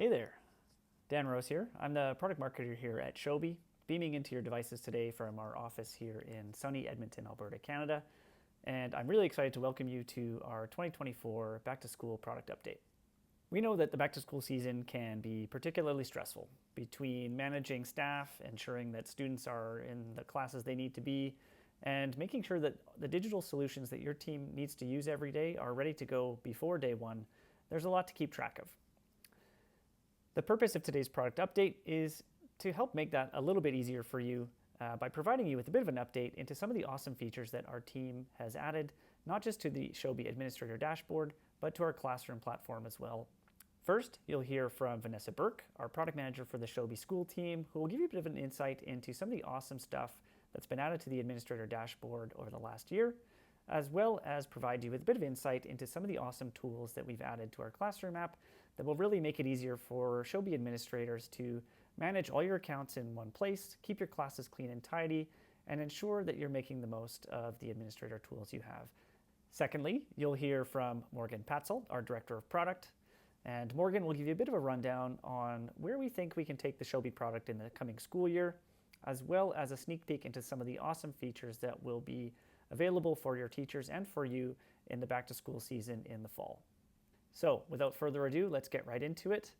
Hey there, Dan Rose here. I'm the product marketer here at Showbie, beaming into your devices today from our office here in sunny Edmonton, Alberta, Canada. And I'm really excited to welcome you to our 2024 Back to School product update. We know that the back to school season can be particularly stressful between managing staff, ensuring that students are in the classes they need to be, and making sure that the digital solutions that your team needs to use every day are ready to go before day one. There's a lot to keep track of. The purpose of today's product update is to help make that a little bit easier for you by providing you with a bit of an update into some of the awesome features that our team has added, not just to the Showbie Administrator dashboard, but to our classroom platform as well. First, you'll hear from Vanessa Burke, our product manager for the Showbie school team, who will give you a bit of an insight into some of the awesome stuff that's been added to the Administrator dashboard over the last year, as well as provide you with a bit of insight into some of the awesome tools that we've added to our classroom app that will really make it easier for Showbie administrators to manage all your accounts in one place, keep your classes clean and tidy, and ensure that you're making the most of the administrator tools you have. Secondly, you'll hear from Morgan Patel, our Director of Product, and Morgan will give you a bit of a rundown on where we think we can take the Showbie product in the coming school year, as well as a sneak peek into some of the awesome features that will be available for your teachers and for you in the back to school season in the fall. So without further ado, let's get right into it.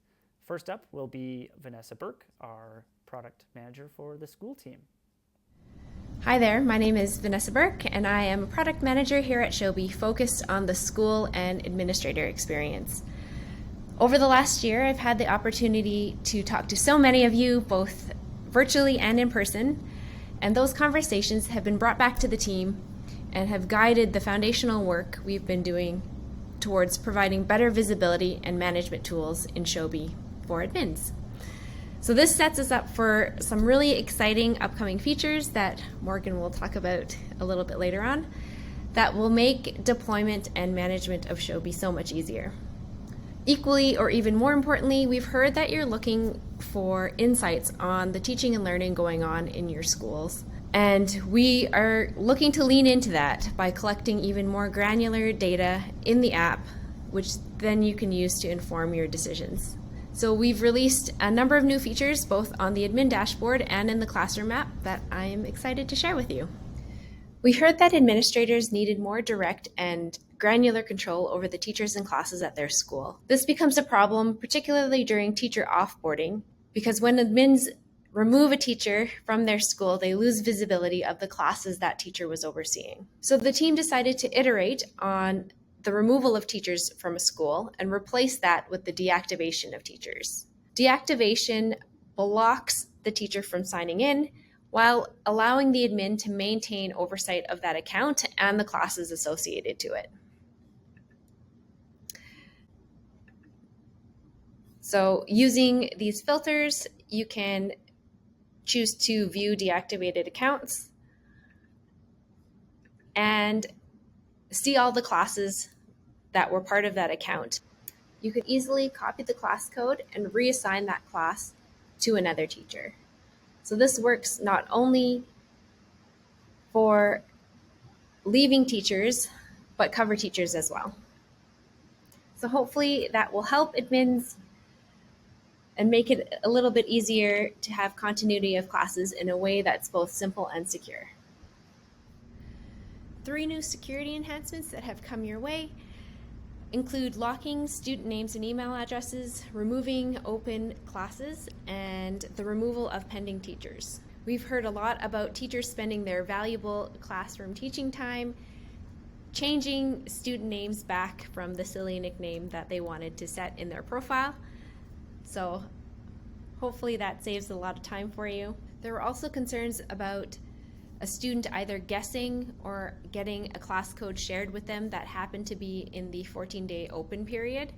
First up will be Vanessa Burke, our product manager for the school team. Hi there, my name is Vanessa Burke and I am a product manager here at Showbie focused on the school and administrator experience. Over the last year, I've had the opportunity to talk to so many of you, both virtually and in person, and those conversations have been brought back to the team and have guided the foundational work we've been doing towards providing better visibility and management tools in Showbie for admins. So this sets us up for some really exciting upcoming features that Morgan will talk about a little bit later on that will make deployment and management of Showbie so much easier. Equally, or even more importantly, we've heard that you're looking for insights on the teaching and learning going on in your schools. And we are looking to lean into that by collecting even more granular data in the app, which then you can use to inform your decisions. So we've released a number of new features, both on the admin dashboard and in the classroom app, that I am excited to share with you. We heard that administrators needed more direct and granular control over the teachers and classes at their school. This becomes a problem, particularly during teacher offboarding, because when admins remove a teacher from their school, they lose visibility of the classes that teacher was overseeing. So the team decided to iterate on the removal of teachers from a school and replace that with the deactivation of teachers. Deactivation blocks the teacher from signing in while allowing the admin to maintain oversight of that account and the classes associated to it. So using these filters, you can choose to view deactivated accounts and see all the classes that were part of that account. You could easily copy the class code and reassign that class to another teacher. So this works not only for leaving teachers, but cover teachers as well. So hopefully that will help admins and make it a little bit easier to have continuity of classes in a way that's both simple and secure. 3 new security enhancements that have come your way include locking student names and email addresses, removing open classes, and the removal of pending teachers. We've heard a lot about teachers spending their valuable classroom teaching time changing student names back from the silly nickname that they wanted to set in their profile. So hopefully that saves a lot of time for you. There were also concerns about a student either guessing or getting a class code shared with them that happened to be in the 14-day open period.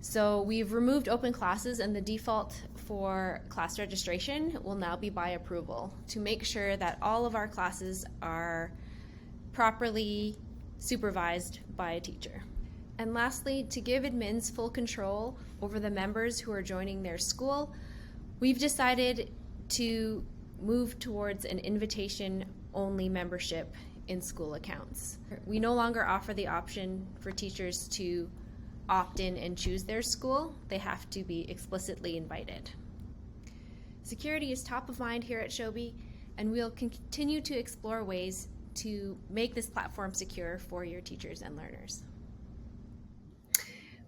So we've removed open classes, and the default for class registration will now be by approval to make sure that all of our classes are properly supervised by a teacher. And lastly, to give admins full control over the members who are joining their school, we've decided to move towards an invitation-only membership in school accounts. We no longer offer the option for teachers to opt in and choose their school. They have to be explicitly invited. Security is top of mind here at Showbie, and we'll continue to explore ways to make this platform secure for your teachers and learners.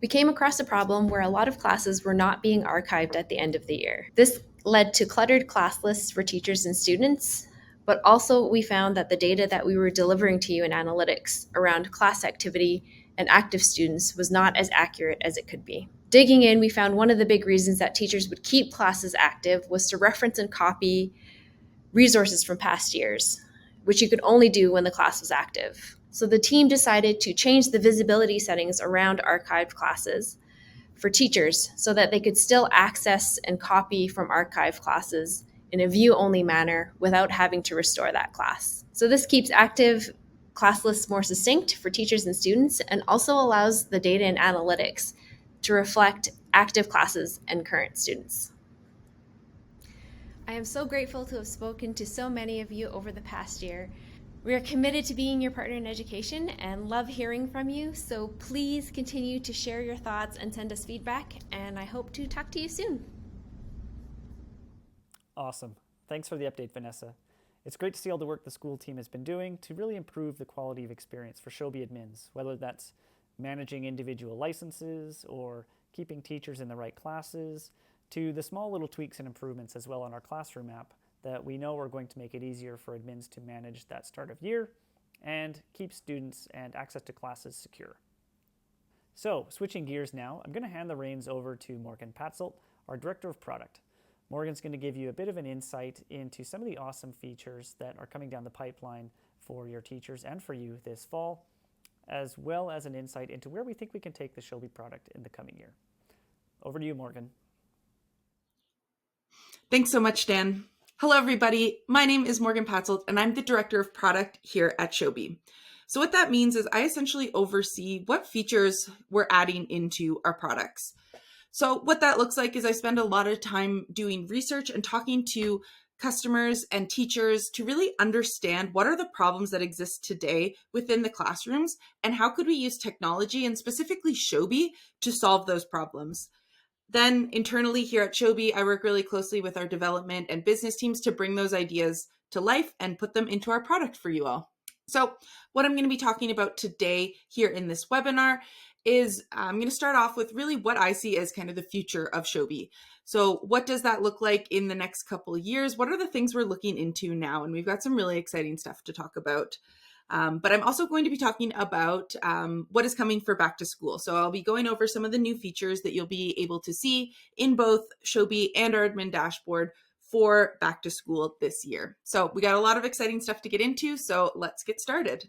We came across a problem where a lot of classes were not being archived at the end of the year. This led to cluttered class lists for teachers and students, but also we found that the data that we were delivering to you in analytics around class activity and active students was not as accurate as it could be. Digging in, we found one of the big reasons that teachers would keep classes active was to reference and copy resources from past years, which you could only do when the class was active. So the team decided to change the visibility settings around archived classes for teachers so that they could still access and copy from archived classes in a view-only manner without having to restore that class. So this keeps active class lists more succinct for teachers and students and also allows the data and analytics to reflect active classes and current students. I am so grateful to have spoken to so many of you over the past year. We are committed to being your partner in education and love hearing from you, so please continue to share your thoughts and send us feedback, and I hope to talk to you soon. Awesome. Thanks for the update, Vanessa. It's great to see all the work the school team has been doing to really improve the quality of experience for Showbie admins, whether that's managing individual licenses or keeping teachers in the right classes, to the small little tweaks and improvements as well on our classroom app that we know are going to make it easier for admins to manage that start of year and keep students and access to classes secure. So, switching gears now, I'm going to hand the reins over to Morgan Patel, our Director of Product. Morgan's going to give you a bit of an insight into some of the awesome features that are coming down the pipeline for your teachers and for you this fall, as well as an insight into where we think we can take the Showbie product in the coming year. Over to you, Morgan. Thanks so much, Dan. Hello, everybody. My name is Morgan Patel, and I'm the Director of Product here at Showbie. So what that means is I essentially oversee what features we're adding into our products. So what that looks like is I spend a lot of time doing research and talking to customers and teachers to really understand what are the problems that exist today within the classrooms and how could we use technology and specifically Showbie to solve those problems. Then internally here at Showbie, I work really closely with our development and business teams to bring those ideas to life and put them into our product for you all. So what I'm going to be talking about today here in this webinar is I'm going to start off with really what I see as kind of the future of Showbie. So what does that look like in the next couple of years? What are the things we're looking into now? And we've got some really exciting stuff to talk about. But I'm also going to be talking about what is coming for back to school. So I'll be going over some of the new features that you'll be able to see in both Showbie and our admin dashboard for back to school this year. So we got a lot of exciting stuff to get into, so let's get started.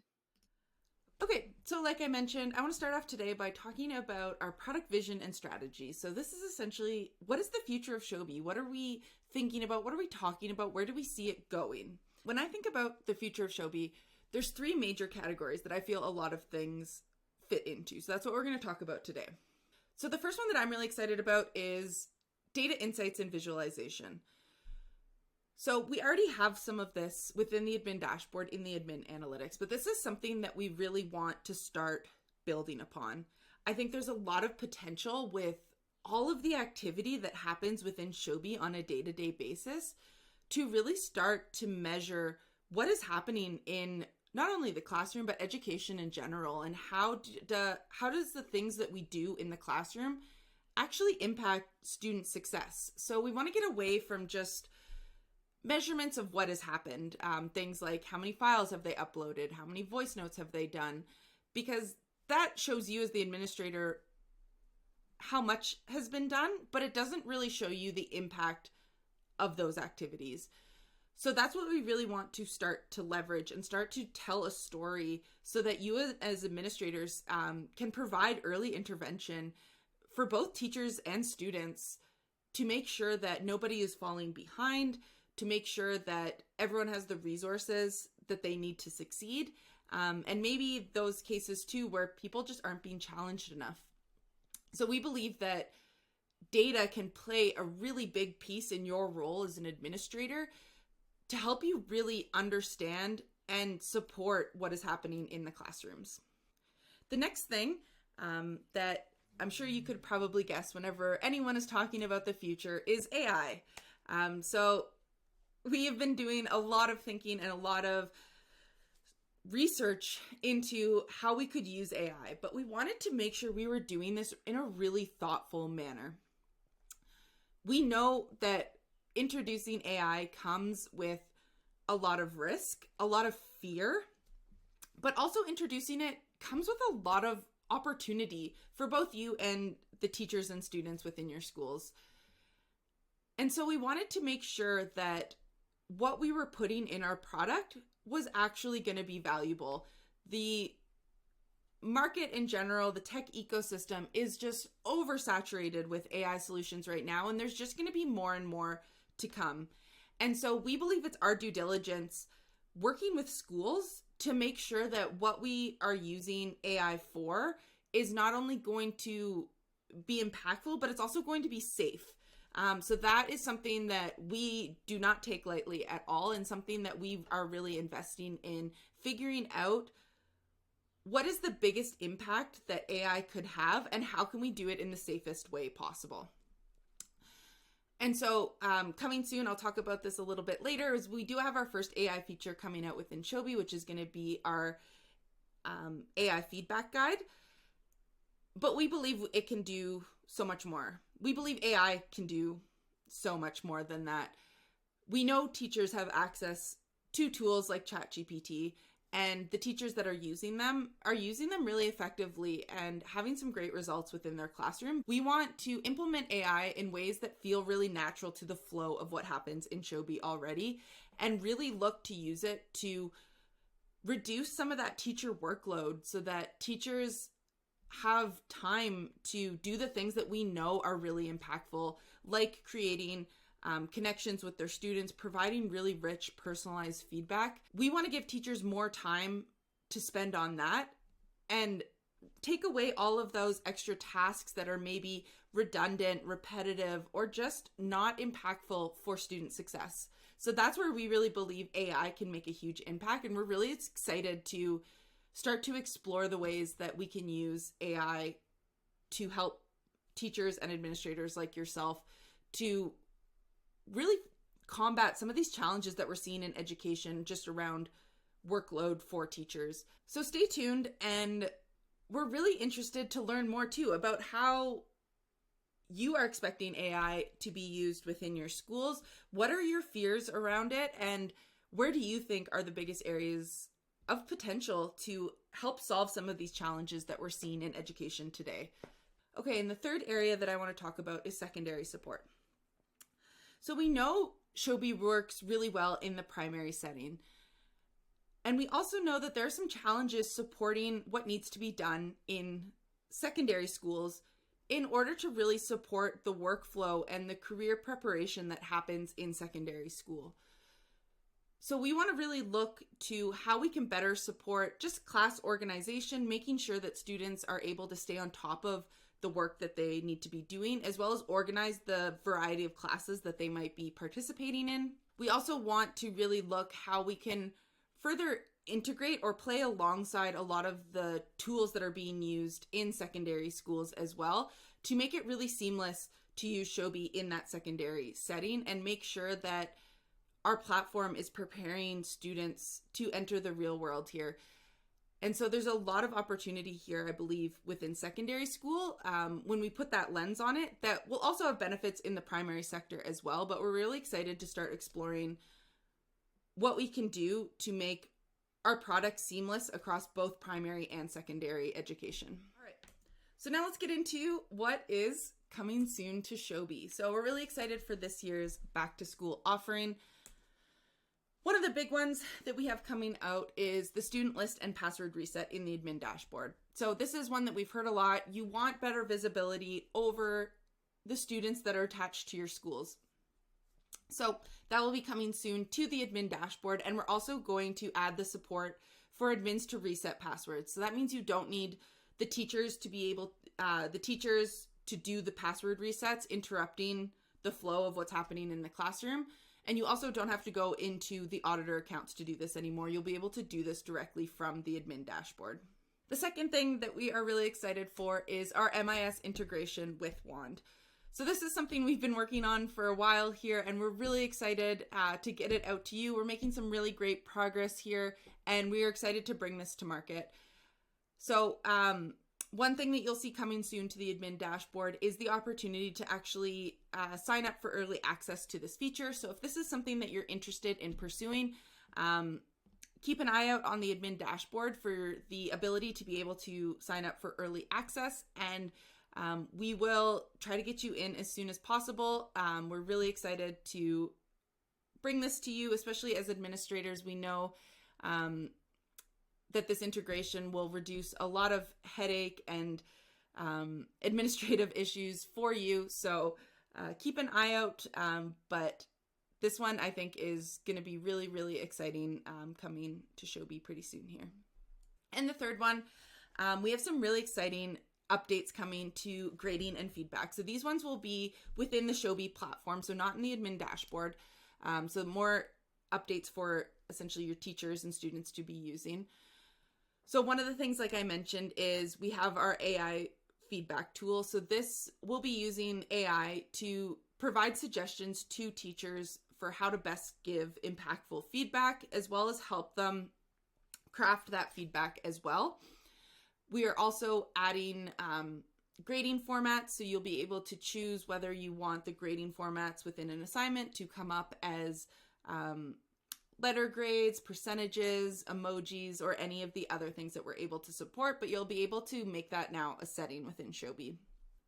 Okay, so like I mentioned, I want to start off today by talking about our product vision and strategy. So this is essentially, what is the future of Showbie? What are we thinking about? What are we talking about? Where do we see it going? When I think about the future of Showbie, there's three major categories that I feel a lot of things fit into. So that's what we're going to talk about today. So the first one that I'm really excited about is data insights and visualization. So we already have some of this within the admin dashboard in the admin analytics, but this is something that we really want to start building upon. I think there's a lot of potential with all of the activity that happens within Showbie on a day-to-day basis to really start to measure what is happening in not only the classroom, but education in general, and how does the things that we do in the classroom actually impact student success. So we want to get away from just measurements of what has happened, things like how many files have they uploaded, how many voice notes have they done, because that shows you as the administrator how much has been done, but it doesn't really show you the impact of those activities. So that's what we really want to start to leverage and start to tell a story so that you as administrators can provide early intervention for both teachers and students to make sure that nobody is falling behind, to make sure that everyone has the resources that they need to succeed. And maybe those cases too where people just aren't being challenged enough. So we believe that data can play a really big piece in your role as an administrator to help you really understand and support what is happening in the classrooms. The next thing that I'm sure you could probably guess whenever anyone is talking about the future is AI. So we have been doing a lot of thinking and a lot of research into how we could use AI, but we wanted to make sure we were doing this in a really thoughtful manner. We know that introducing AI comes with a lot of risk, a lot of fear, but also introducing it comes with a lot of opportunity for both you and the teachers and students within your schools. And so we wanted to make sure that what we were putting in our product was actually going to be valuable. The market in general, the tech ecosystem is just oversaturated with AI solutions right now, and there's just going to be more and more to come. And so we believe it's our due diligence working with schools to make sure that what we are using AI for is not only going to be impactful, but it's also going to be safe. So that is something that we do not take lightly at all, and something that we are really investing in figuring out what is the biggest impact that AI could have and how can we do it in the safest way possible. And so coming soon, I'll talk about this a little bit later, is we do have our first AI feature coming out within Showbie, which is going to be our AI feedback guide. But we believe it can do so much more. We believe AI can do so much more than that. We know teachers have access to tools like ChatGPT, and the teachers that are using them really effectively and having some great results within their classroom. We want to implement AI in ways that feel really natural to the flow of what happens in Showbie already, and really look to use it to reduce some of that teacher workload so that teachers have time to do the things that we know are really impactful, like creating connections with their students, providing really rich personalized feedback. We want to give teachers more time to spend on that and take away all of those extra tasks that are maybe redundant, repetitive, or just not impactful for student success. So that's where we really believe AI can make a huge impact, and we're really excited to start to explore the ways that we can use AI to help teachers and administrators like yourself to really combat some of these challenges that we're seeing in education just around workload for teachers. So stay tuned, and we're really interested to learn more too about how you are expecting AI to be used within your schools. What are your fears around it, and where do you think are the biggest areas of potential to help solve some of these challenges that we're seeing in education today? Okay, and the third area that I want to talk about is secondary support. So we know Showbie works really well in the primary setting. And we also know that there are some challenges supporting what needs to be done in secondary schools in order to really support the workflow and the career preparation that happens in secondary school. So we want to really look to how we can better support just class organization, making sure that students are able to stay on top of the work that they need to be doing, as well as organize the variety of classes that they might be participating in. We also want to really look how we can further integrate or play alongside a lot of the tools that are being used in secondary schools as well, to make it really seamless to use Showbie in that secondary setting and make sure that our platform is preparing students to enter the real world here. And so there's a lot of opportunity here, I believe, within secondary school when we put that lens on it, that will also have benefits in the primary sector as well. But we're really excited to start exploring what we can do to make our product seamless across both primary and secondary education. All right, so now let's get into what is coming soon to Showbie. So we're really excited for this year's back to school offering. One of the big ones that we have coming out is the student list and password reset in the admin dashboard. So this is one that we've heard a lot. You want better visibility over the students that are attached to your schools. So that will be coming soon to the admin dashboard, and we're also going to add the support for admins to reset passwords. So that means you don't need the teachers to be able, to do the password resets, interrupting the flow of what's happening in the classroom. And you also don't have to go into the auditor accounts to do this anymore. You'll be able to do this directly from the admin dashboard. The second thing that we are really excited for is our MIS integration with Wand. So this is something we've been working on for a while here, and we're really excited to get it out to you. We're making some really great progress here, and we are excited to bring this to market. So one thing that you'll see coming soon to the admin dashboard is the opportunity to actually sign up for early access to this feature. So if this is something that you're interested in pursuing, keep an eye out on the admin dashboard for the ability to be able to sign up for early access, and we will try to get you in as soon as possible. We're really excited to bring this to you, especially as administrators. We know that this integration will reduce a lot of headache and administrative issues for you. So keep an eye out. But this one I think is going to be really, really exciting coming to Showbie pretty soon here. And the third one, we have some really exciting updates coming to grading and feedback. So these ones will be within the Showbie platform, so not in the admin dashboard. So more updates for essentially your teachers and students to be using. So one of the things, like I mentioned, is we have our AI feedback tool. So this will be using AI to provide suggestions to teachers for how to best give impactful feedback, as well as help them craft that feedback as well. We are also adding grading formats, so you'll be able to choose whether you want the grading formats within an assignment to come up as letter grades, percentages, emojis, or any of the other things that we're able to support, but you'll be able to make that now a setting within Showbie.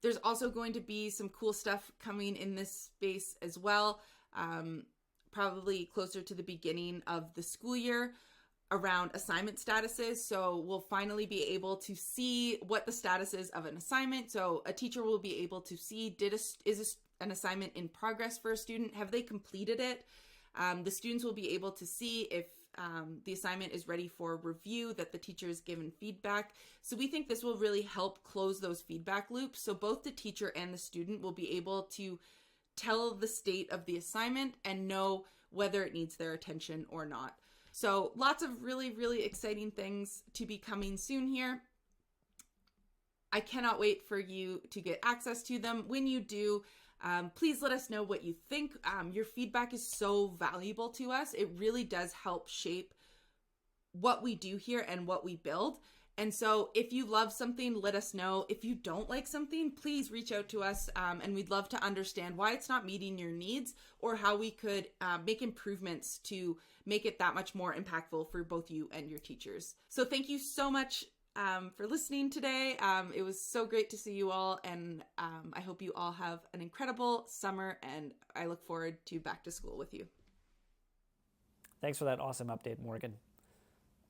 There's also going to be some cool stuff coming in this space as well, probably closer to the beginning of the school year, around assignment statuses. So we'll finally be able to see what the status is of an assignment. So a teacher will be able to see, is an assignment in progress for a student? Have they completed it? The students will be able to see if the assignment is ready for review, that the teacher has given feedback. So we think this will really help close those feedback loops. So both the teacher and the student will be able to tell the state of the assignment and know whether it needs their attention or not. So lots of really, really exciting things to be coming soon here. I cannot wait for you to get access to them. When you do, please let us know what you think. Your feedback is so valuable to us. It really does help shape what we do here and what we build. And so if you love something, let us know. If you don't like something, please reach out to us, and we'd love to understand why it's not meeting your needs, or how we could make improvements to make it that much more impactful for both you and your teachers. So thank you so much for listening today. It was so great to see you all, and I hope you all have an incredible summer, and I look forward to back to school with you. Thanks for that awesome update, Morgan.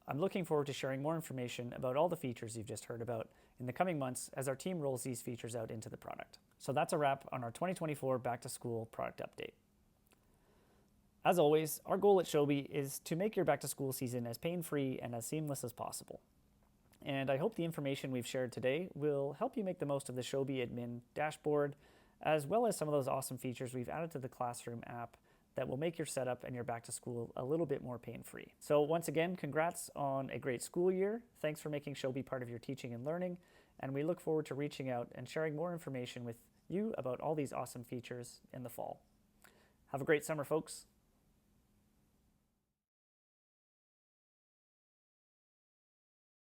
I'm looking forward to sharing more information about all the features you've just heard about in the coming months as our team rolls these features out into the product. So that's a wrap on our 2024 Back to School product update. As always, our goal at Showbie is to make your back to school season as pain-free and as seamless as possible. And I hope the information we've shared today will help you make the most of the Showbie admin dashboard, as well as some of those awesome features we've added to the Classroom app that will make your setup and your back to school a little bit more pain-free. So once again, congrats on a great school year. Thanks for making Showbie part of your teaching and learning, and we look forward to reaching out and sharing more information with you about all these awesome features in the fall. Have a great summer, folks.